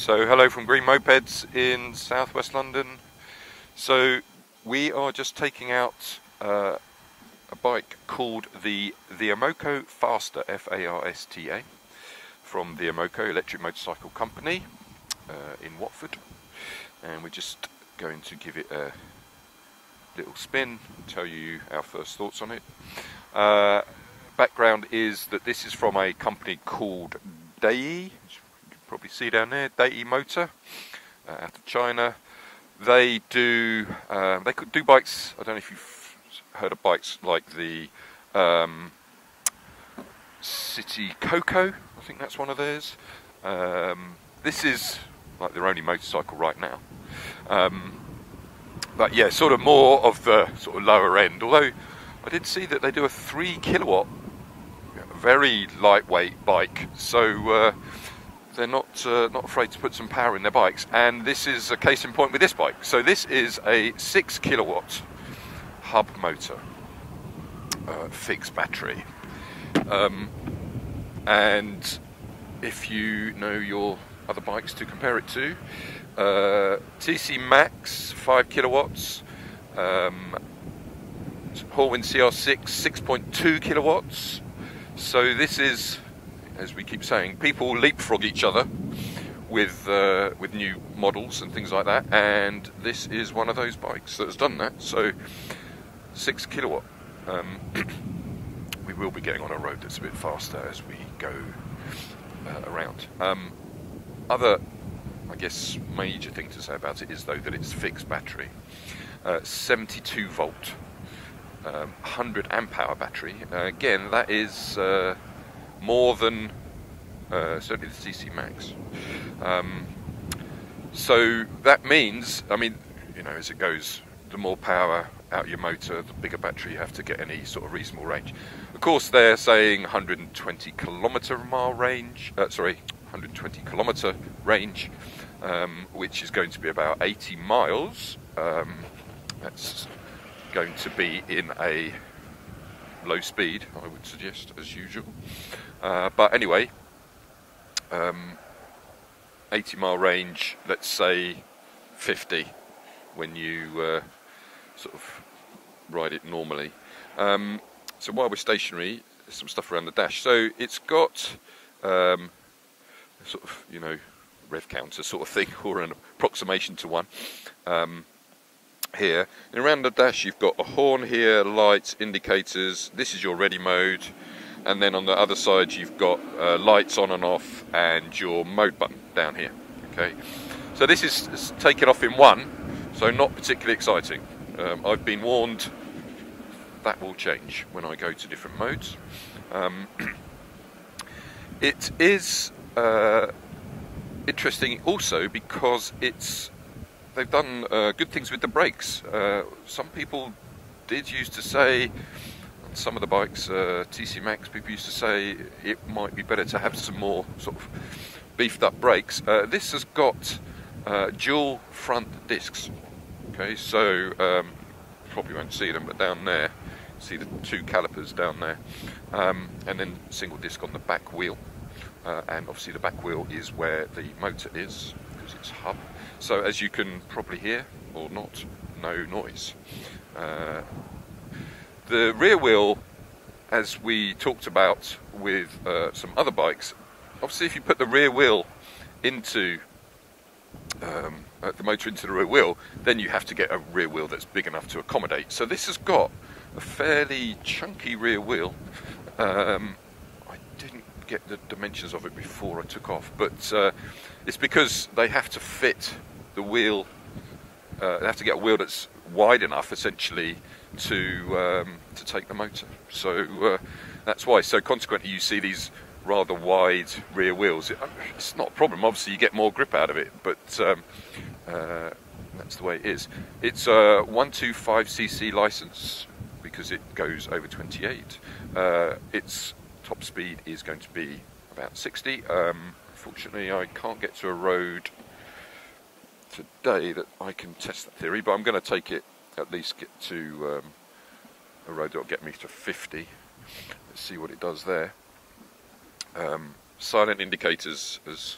So hello from Green-Mopeds in southwest London. So we are just taking out a bike called the ThElMoco Farsta, F-A-R-S-T-A, from ThElMoco Electric Motorcycle Company in Watford, and we're just going to give it a little spin and tell you our first thoughts on it. Background is that this is from a company called Dayi, probably see down there, Dayi Motor, out of China. They do bikes. I don't know if you've heard of bikes like the City Coco. I think that's one of theirs. This is like their only motorcycle right now. But yeah, sort of more of the sort of lower end. Although I did see that they do a 3 kilowatt, very lightweight bike. So they're not afraid to put some power in their bikes, and this is a case in point with this bike. So this is a 6 kilowatt hub motor, fixed battery, and if you know your other bikes to compare it to, TC Max 5 kilowatts, Hallwind CR6 6.2 kilowatts. So this is, as we keep saying, people leapfrog each other with new models and things like that, and this is one of those bikes that has done that. So 6 kilowatt. We will be getting on a road that's a bit faster as we go around. Other, I guess, major thing to say about it is though that it's fixed battery, 72 volt, 100 amp hour battery. Again, that is more than certainly the CC Max. So that means, I mean, you know, as it goes, the more power out your motor, the bigger battery you have to get any sort of reasonable range. Of course, they're saying 120 kilometer range, which is going to be about 80 miles. That's going to be in a low speed, I would suggest, as usual. But anyway, 80 mile range, let's say 50 when you sort of ride it normally. So while we're stationary, there's some stuff around the dash. So it's got sort of, you know, Rev Counter sort of thing, or an approximation to one. Here, and around the dash you've got a horn here, lights, indicators. This is your ready mode, and then on the other side you've got lights on and off, and your mode button down here. Okay, so this is taken off in one, so not particularly exciting. I've been warned that will change when I go to different modes. It is interesting also because they've done good things with the brakes. Some people did used to say, on some of the bikes, TC Max, people used to say it might be better to have some more sort of beefed up brakes. This has got dual front discs. Okay, so probably won't see them, but down there, see the 2 calipers down there, and then single disc on the back wheel. And obviously the back wheel is where the motor is, because it's hub. So as you can probably hear, or not, no noise. The rear wheel, as we talked about with some other bikes, obviously if you put the rear wheel into the motor into the rear wheel, then you have to get a rear wheel that's big enough to accommodate. So this has got a fairly chunky rear wheel. I didn't get the dimensions of it before I took off, but it's because they have to fit the wheel. They have to get a wheel that's wide enough, essentially, to take the motor. So that's why. So consequently, you see these rather wide rear wheels. It's not a problem. Obviously, you get more grip out of it, but that's the way it is. It's a 125cc license because it goes over 28. Its top speed is going to be about 60. Fortunately, I can't get to a road today that I can test that theory, but I'm going to take it, at least get to a road that will get me to 50. Let's see what it does there. Silent indicators, as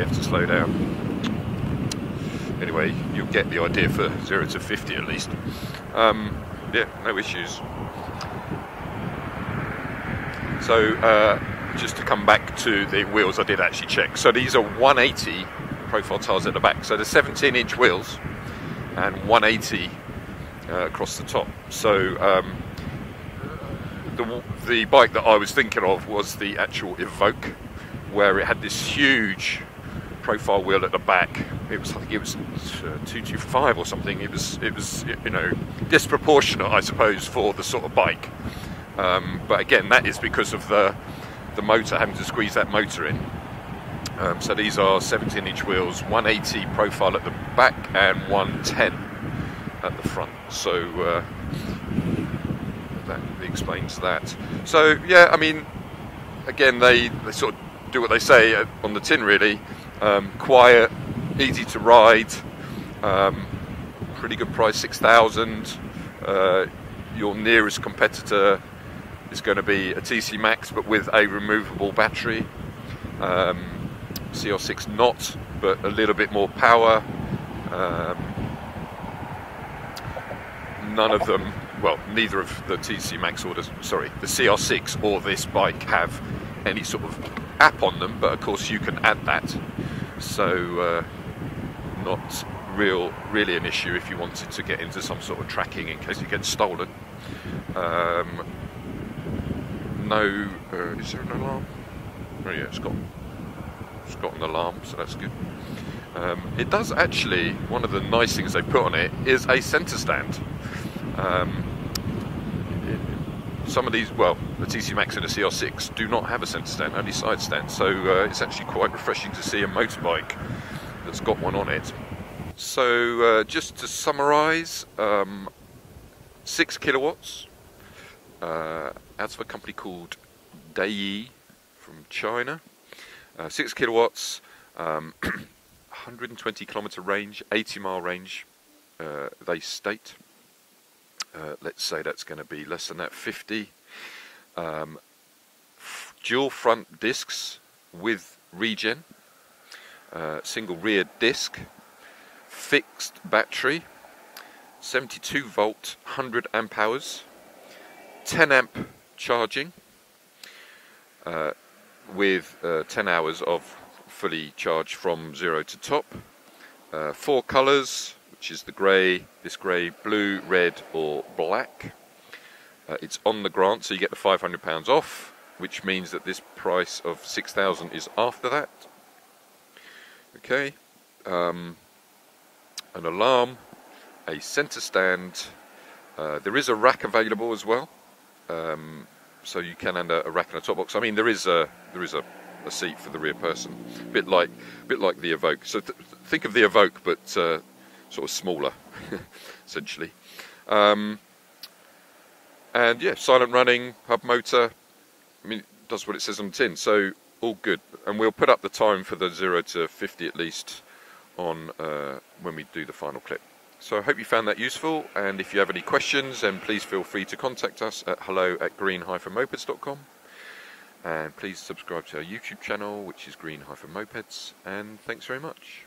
we have to slow down. Anyway, you'll get the idea for 0 to 50 at least. Yeah, no issues. So just to come back to the wheels, I did actually check. So these are 180 profile tyres at the back. So they're 17-inch wheels and 180 across the top. So the bike that I was thinking of was the actual Evoque, where it had this huge profile wheel at the back. It was, I think it was 225 or something. It was you know, disproportionate, I suppose, for the sort of bike. But again, that is because of the motor, having to squeeze that motor in. So these are 17-inch wheels, 180 profile at the back and 110 at the front. So that explains that. So yeah, I mean, again, they sort of do what they say on the tin, really. Quiet, easy to ride, pretty good price, 6,000. Your nearest competitor is going to be a TC Max, but with a removable battery. CR6 not, but a little bit more power. None of them, well, neither of the TC Max or the CR6 or this bike have any sort of app on them, but of course you can add that. So not really an issue if you wanted to get into some sort of tracking in case it gets stolen. No, is there an alarm? Oh yeah, it's got an alarm, so that's good. It does actually, one of the nice things they put on it is a centre stand. Some of these, well, the TC Max and the CR6 do not have a centre stand, only side stand, so it's actually quite refreshing to see a motorbike that's got one on it. So just to summarise, 6 kilowatts out of a company called Dayi from China. 6 kilowatts, 120 kilometre range, 80-mile range, they state. Let's say that's going to be less than that, 50. Dual front discs with regen, single rear disc, fixed battery, 72 volt, 100 amp hours, 10 amp charging, with 10 hours of fully charged from 0 to top. 4 colours, which is the grey, this grey, blue, red or black. It's on the grant, so you get the £500 off, which means that this price of 6,000 is after that. Okay, an alarm, a centre stand. There is a rack available as well, so you can add a rack and a top box. I mean, there is a seat for the rear person, a bit like the Evoque. So think of the Evoque, but sort of smaller, essentially. And yeah, silent running, hub motor. I mean, it does what it says on the tin, so all good. And we'll put up the time for the 0 to 50 at least on when we do the final clip. So I hope you found that useful, and if you have any questions, then please feel free to contact us at hello@green-mopeds.com. And please subscribe to our YouTube channel, which is Green-Mopeds, and thanks very much.